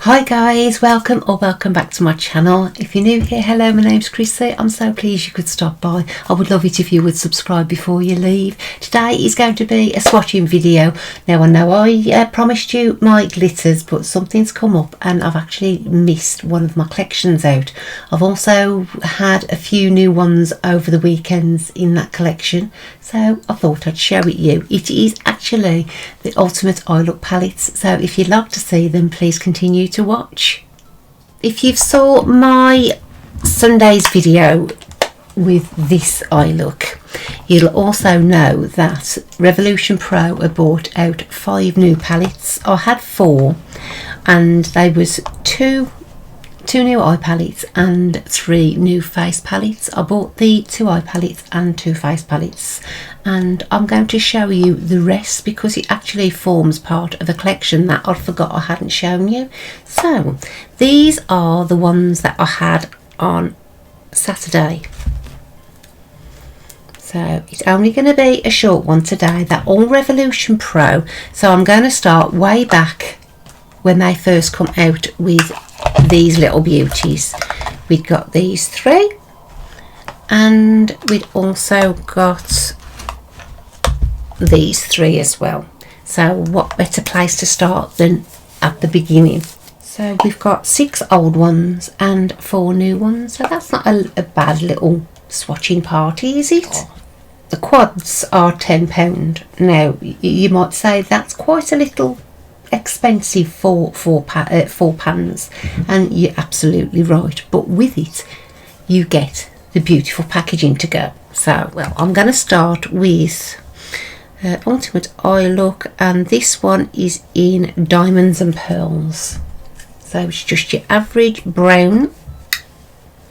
Hi guys, welcome back to my channel. If you're new here, hello, my name's Chrissy. I'm so pleased you could stop by. I would love it if you would subscribe before you leave. Today is going to be a swatching video. Now I know I promised you my glitters, but something's come up and I've actually missed one of my collections out. I've also had a few new ones over the weekends in that collection, so I thought I'd show it you. It is actually the Ultimate Eye Look palettes, so if you'd like to see them, please continue to watch. If you've saw my Sunday's video with this eye look, you'll also know that Revolution Pro have brought out 5 new palettes. I had 4 and they was two new eye palettes and 3 new face palettes. I bought the 2 eye palettes and 2 face palettes, and I'm going to show you the rest because it actually forms part of a collection that I forgot I hadn't shown you. So these are the ones that I had on Saturday. So it's only going to be a short one today. They're all Revolution Pro, so I'm going to start way back when they first come out with these little beauties. We've got these 3 and we'd also got these 3 as well. So what better place to start than at the beginning? So we've got 6 old ones and 4 new ones, so that's not a bad little swatching party, is it? The quads are £10. Now you might say that's quite a little expensive for 4 pans, and you're absolutely right, but with it you get the beautiful packaging to go. So well, I'm going to start with Ultimate Eye Look, and this one is in Diamonds and Pearls. So it's just your average brown.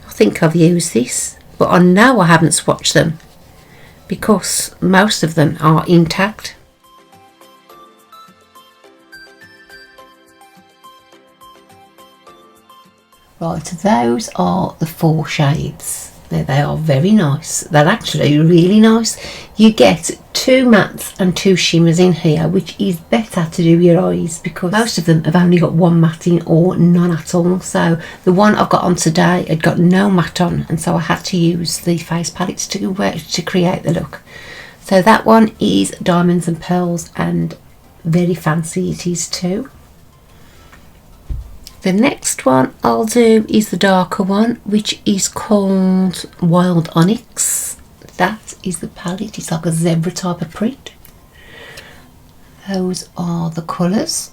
I think I've used this, but I know I haven't swatched them because most of them are intact. Right, those are the 4 shades. Now they are very nice. They're actually really nice. You get 2 mattes and 2 shimmers in here, which is better to do your eyes because most of them have only got 1 matte in or none at all. So the one I've got on today had got no matte on, and so I had to use the face palettes to create the look. So that one is Diamonds and Pearls, and very fancy it is too. The next one I'll do is the darker one, which is called Wild Onyx. That is the palette. It's like a zebra type of print. Those are the colours.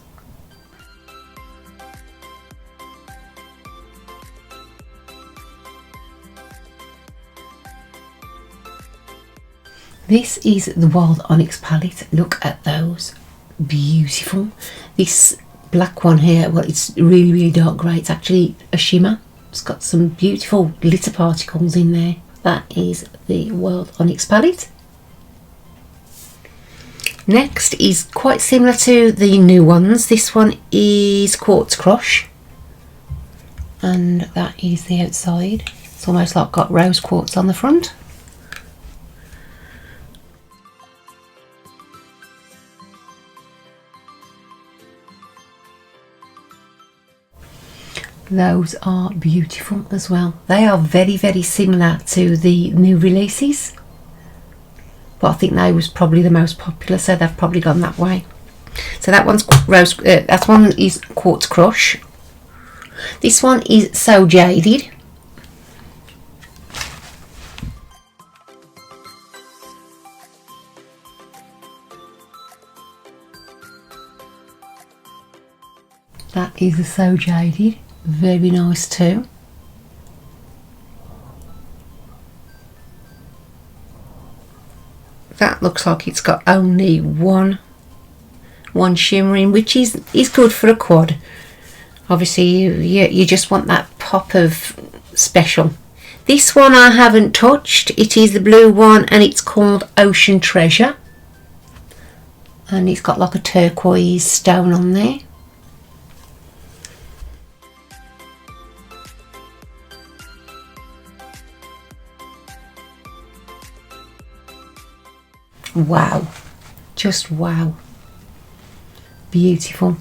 This is the Wild Onyx palette. Look at those. Beautiful. This black one here, well, it's really dark grey. It's actually a shimmer. It's got some beautiful glitter particles in there. That is the Wild Onyx palette. Next is quite similar to the new ones. This one is Quartz Crush, and that is the outside. It's almost like got rose quartz on the front. Those are beautiful as well. They are very similar to the new releases, but I think they was probably the most popular, so they've probably gone that way. So that one's that one is Quartz Crush. This one is So Jaded. That is the So Jaded. Very nice too. That looks like it's got only one shimmering, which is good for a quad. Obviously you just want that pop of special. This one I haven't touched. It is the blue one, and it's called Ocean Treasure, and it's got like a turquoise stone on there. Wow, just wow, beautiful.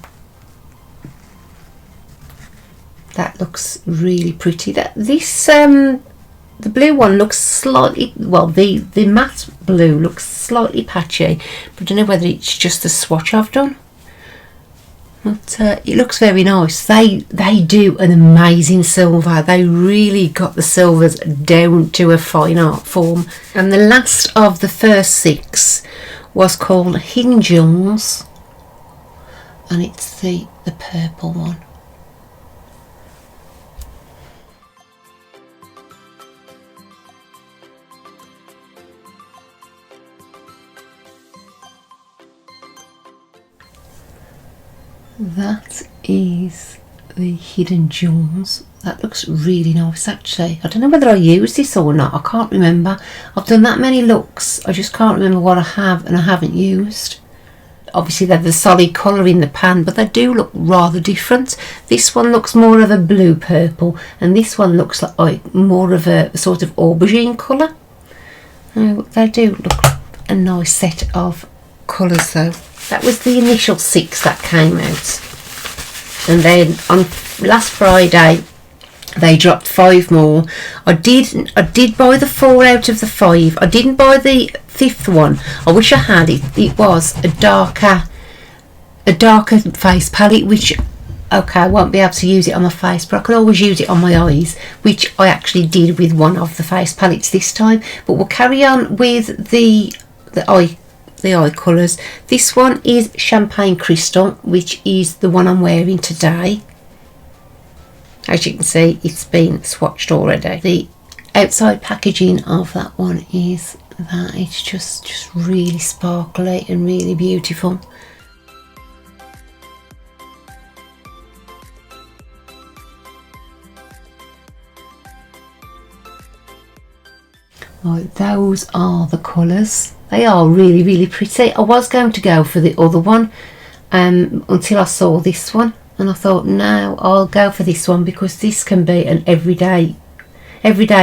that looks really pretty. The blue one looks slightly, well, the matte blue looks slightly patchy, but I don't know whether it's just the swatch I've done. But it looks very nice. They do an amazing silver. They really got the silvers down to a fine art form. And the last of the first 6 was called Hidden Gems, and it's the purple one. That is the Hidden Gems. That looks really nice actually. I don't know whether I used this or not. I can't remember. I've done that many looks. I just can't remember what I have and I haven't used. Obviously they're the solid colour in the pan, but they do look rather different. This one looks more of a blue purple and this one looks like more of a sort of aubergine colour. They do look a nice set of colours though. That was the initial 6 that came out, and then on last Friday they dropped 5 more. I did buy the 4 out of the 5. I didn't buy the 5th one. I wish I had it. It was a darker face palette, which okay, I won't be able to use it on my face, but I could always use it on my eyes, which I actually did with one of the face palettes this time. But we'll carry on with the eye colours. This one is Champagne Crystal, which is the one I'm wearing today. As you can see, it's been swatched already. The outside packaging of that one is that. It's just really sparkly and really beautiful. Right, those are the colours. They are really, really pretty. I was going to go for the other one until I saw this one, and I thought, no, I'll go for this one because this can be an everyday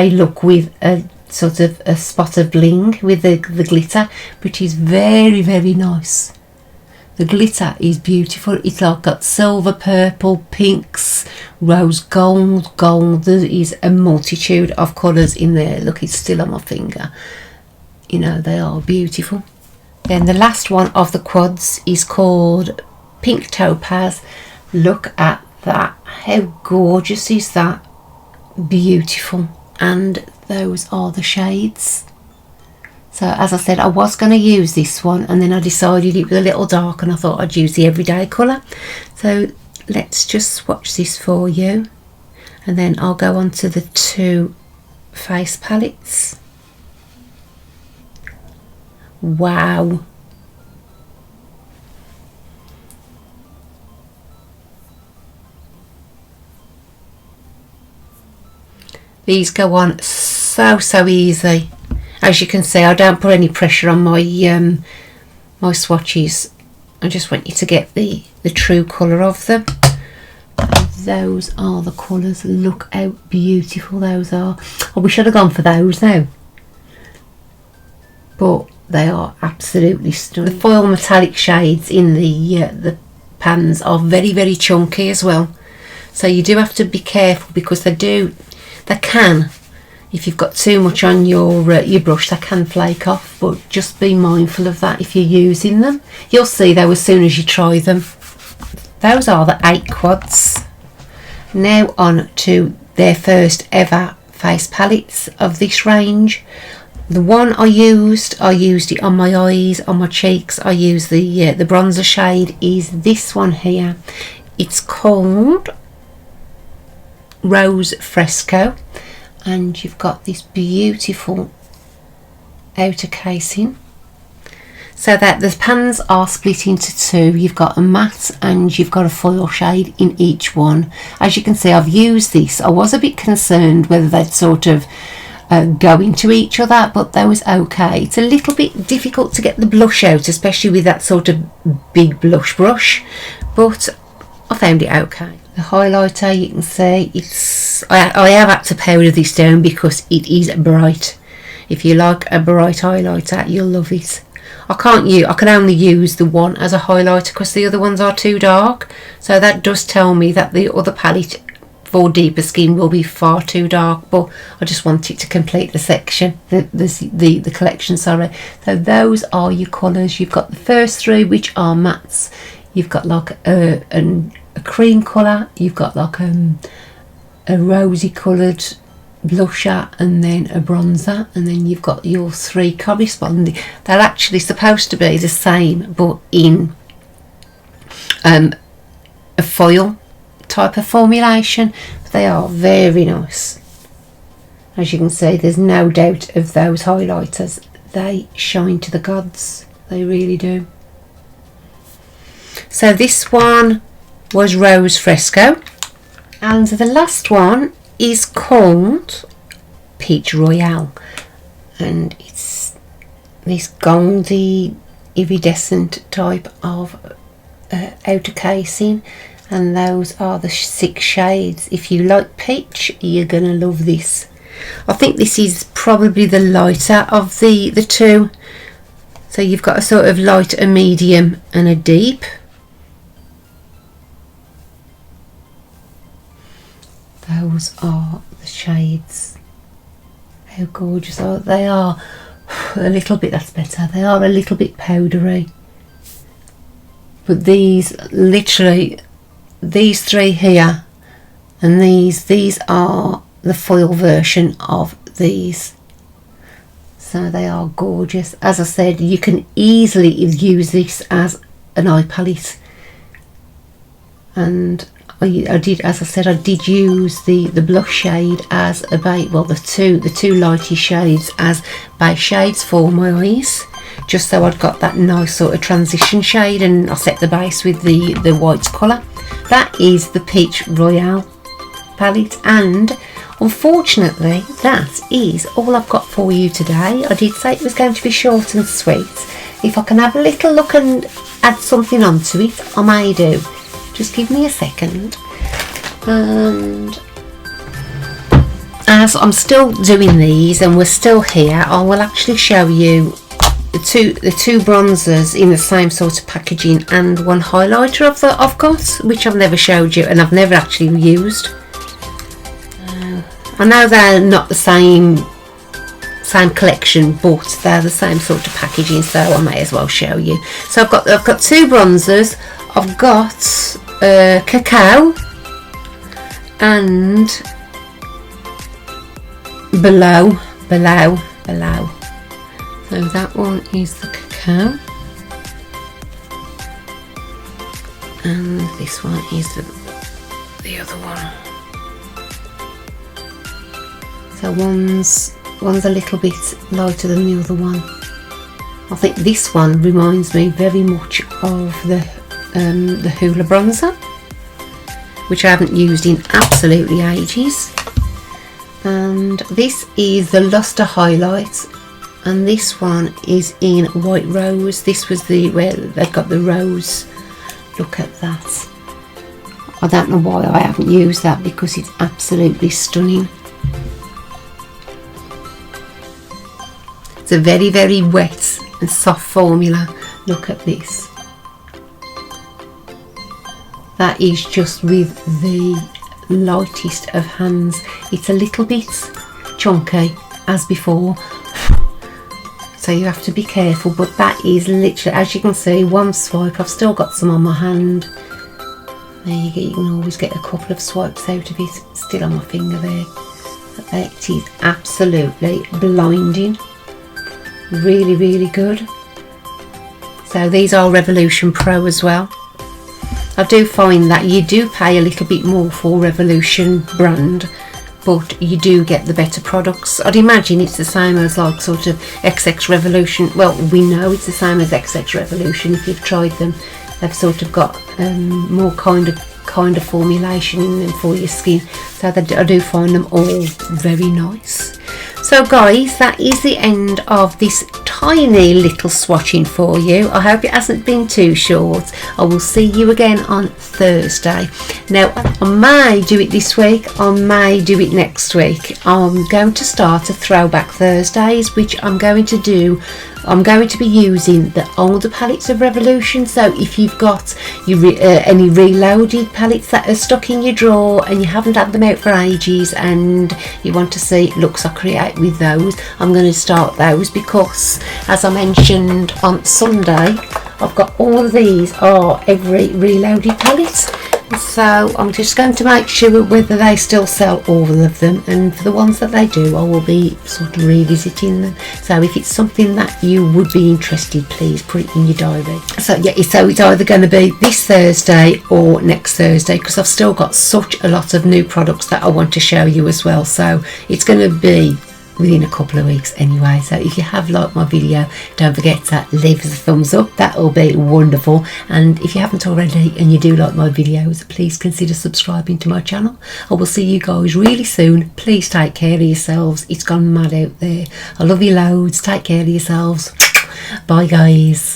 look with a sort of a spot of bling with the glitter, which is very, very nice. The glitter is beautiful. It's like got silver, purple, pinks, rose gold. There is a multitude of colours in there. Look, it's still on my finger. You know, they are beautiful. Then the last one of the quads is called Pink Topaz. Look at that. How gorgeous is that? Beautiful. And those are the shades. So as I said, I was going to use this one, and then I decided it was a little dark and I thought I'd use the everyday colour. So let's just swatch this for you, and then I'll go on to the 2 face palettes. Wow. These go on so easy. As you can see, I don't put any pressure on my my swatches. I just want you to get the true colour of them. And those are the colours. Look how beautiful those are. I wish I'd have gone for those now, but they are absolutely stunning. The foil metallic shades in the pans are very, very chunky as well, so you do have to be careful because they can, if you've got too much on your brush, they can flake off, but just be mindful of that if you're using them. You'll see though as soon as you try them. Those are the 8 quads. Now on to their first ever face palettes of this range. The one I used it on my eyes, on my cheeks. I used the bronzer shade is this one here. It's called Rose Fresco, and you've got this beautiful outer casing, so that the pans are split into 2. You've got a matte and you've got a foil shade in each one. As you can see, I've used this. I was a bit concerned whether they'd sort of go into each other, but that was okay. It's a little bit difficult to get the blush out, especially with that sort of big blush brush, but I found it okay. The highlighter, you can see I have had to powder this down because it is bright. If you like a bright highlighter, you'll love it. I can only use the one as a highlighter because the other ones are too dark, so that does tell me that the other palette for deeper skin will be far too dark, but I just want it to complete the section, the collection, sorry. So those are your colours. You've got the first three, which are mattes. You've got like a cream colour, you've got like a rosy coloured blusher, and then a bronzer, and then you've got your three corresponding. They're actually supposed to be the same, but in a foil type of formulation. They are very nice. As you can see, there's no doubt of those highlighters. They shine to the gods, they really do. So this one was Rose Fresco, and the last one is called Peach Royale, and it's this goldy iridescent type of outer casing, and those are the 6 shades. If you like peach, you're gonna love this. I think this is probably the lighter of the two. So you've got a sort of light, a medium and a deep. Those are the shades. How gorgeous are they? Are a little bit, that's better, they are a little bit powdery, but these, literally these 3 here and these are the foil version of these. So they are gorgeous. As I said, you can easily use this as an eye palette, and I did, as I said, I did use the blush shade as a base, well, the two lighty shades as base shades for my eyes, just so I'd got that nice sort of transition shade, and I set the base with the white colour. That is the Peach Royale palette, and unfortunately that is all I've got for you today. I did say it was going to be short and sweet. If I can have a little look and add something onto it, I may do. Just give me a second. And as I'm still doing these and we're still here, I will actually show you the two bronzers in the same sort of packaging, and one highlighter I've got, which I've never showed you and I've never actually used. I know they're not the same collection, but they're the same sort of packaging, so I may as well show you. So I've got 2 bronzers. I've got cacao and below. So that one is the cacao, and this one is the other one. So one's a little bit lighter than the other one. I think this one reminds me very much of the Hoola bronzer, which I haven't used in absolutely ages. And this is the Luster highlight, and this one is in White Rose. This was where they've got the rose. Look at that. I don't know why I haven't used that, because it's absolutely stunning. It's a very, very wet and soft formula. Look at this. That is just with the lightest of hands. It's a little bit chunky as before, so you have to be careful, but that is literally, as you can see, one swipe. I've still got some on my hand. There you go, you can always get a couple of swipes out of it, still on my finger there. It is absolutely blinding. Really, really good. So these are Revolution Pro as well. I do find that you do pay a little bit more for Revolution brand, but you do get the better products. I'd imagine it's the same as like sort of XX Revolution. Well, we know it's the same as XX Revolution if you've tried them. They've sort of got more kind of formulation in them for your skin. So I do find them all very nice. So guys, that is the end of this tiny little swatching for you. I hope it hasn't been too short. I will see you again on Thursday. Now, I may do it this week, I may do it next week. I'm going to start a throwback Thursdays, which I'm going to be using the older palettes of Revolution. So if you've got any reloaded palettes that are stuck in your drawer and you haven't had them out for ages and you want to see looks I create with those, I'm going to start those, because as I mentioned on Sunday, I've got all of these are every reloaded palette. So I'm just going to make sure whether they still sell all of them, and for the ones that they do, I will be sort of revisiting them. So if it's something that you would be interested, please put it in your diary. So yeah, so it's either going to be this Thursday or next Thursday, because I've still got such a lot of new products that I want to show you as well. So it's going to be within a couple of weeks anyway. So if you have liked my video, don't forget to leave us a thumbs up, that will be wonderful. And if you haven't already and you do like my videos, please consider subscribing to my channel. I will see you guys really soon. Please take care of yourselves. It's gone mad out there. I love you loads. Take care of yourselves. Bye guys.